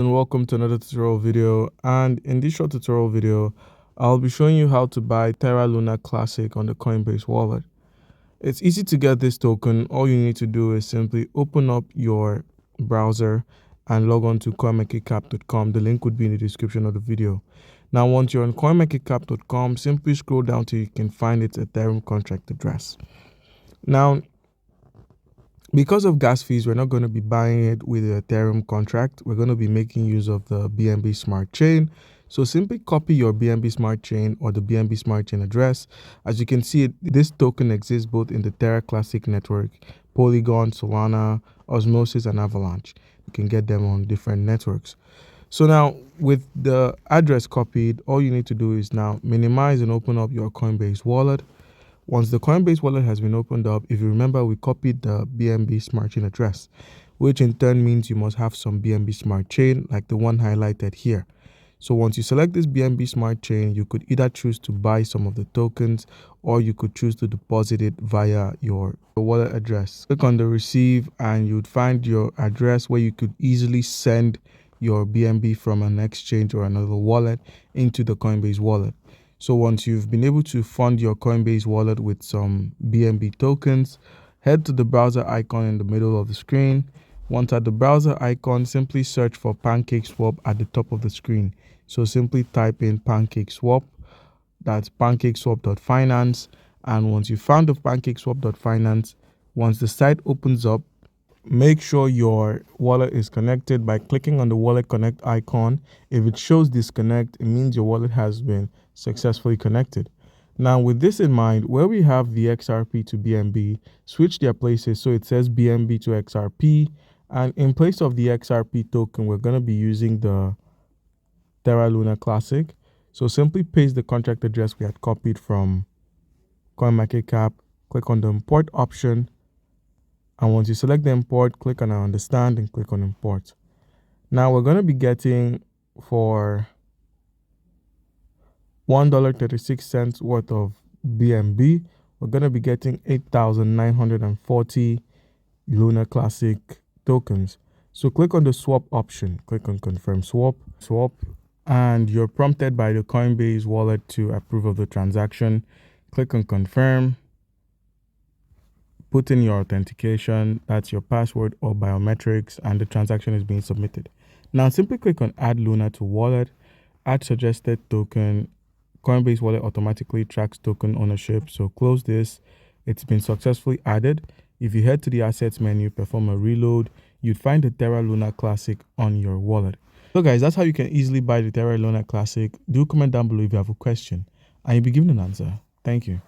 And welcome to another tutorial video. And in this short tutorial video, I'll be showing you how to buy Terra Luna Classic on the Coinbase wallet. It's easy to get this token. All you need to do is simply open up your browser and log on to coinmarketcap.com. The link would be in the description of the video. Now, once you're on coinmarketcap.com, simply scroll down till you can find its Ethereum contract address. Now, because of gas fees, we're not going to be buying it with the Ethereum contract. We're going to be making use of the BNB Smart Chain. So simply copy your BNB Smart Chain or the BNB Smart Chain address. As you can see, this token exists both in the Terra Classic network, Polygon, Solana, Osmosis, and Avalanche. You can get them on different networks. So now with the address copied, all you need to do is now minimize and open up your Coinbase wallet. Once the Coinbase wallet has been opened up, if you remember, we copied the BNB Smart Chain address, which in turn means you must have some BNB Smart Chain like the one highlighted here. So once you select this BNB Smart Chain, you could either choose to buy some of the tokens or you could choose to deposit it via your wallet address. Click on the receive and you'd find your address where you could easily send your BNB from an exchange or another wallet into the Coinbase wallet. So once you've been able to fund your Coinbase wallet with some BNB tokens, head to the browser icon in the middle of the screen. Once at the browser icon, simply search for PancakeSwap at the top of the screen. So simply type in PancakeSwap, that's pancakeswap.finance. And once you found the pancakeswap.finance, once the site opens up, make sure your wallet is connected by clicking on the wallet connect icon. If it shows disconnect, it means your wallet has been successfully connected. Now with this in mind, where we have the XRP to BNB, switch their places so it says BNB to XRP, and in place of the XRP token, we're going to be using the Terra Luna Classic. So simply paste the contract address we had copied from CoinMarketCap, click on the import option. And once you select the import, click on I understand and click on import. Now we're going to be getting for $1.36 worth of BNB, we're going to be getting 8,940 Luna Classic tokens. So click on the swap option, click on confirm swap, and you're prompted by the Coinbase wallet to approve of the transaction. Click on confirm. Put in your authentication, that's your password or biometrics, and the transaction is being submitted. Now simply click on add Luna to wallet, add suggested token. Coinbase wallet automatically tracks token ownership, so close this. It's been successfully added. If you head to the assets menu, perform a reload, you'd find the Terra Luna Classic on your wallet. So guys, that's how you can easily buy the Terra Luna Classic. Do comment down below if you have a question and you'll be given an answer. Thank you.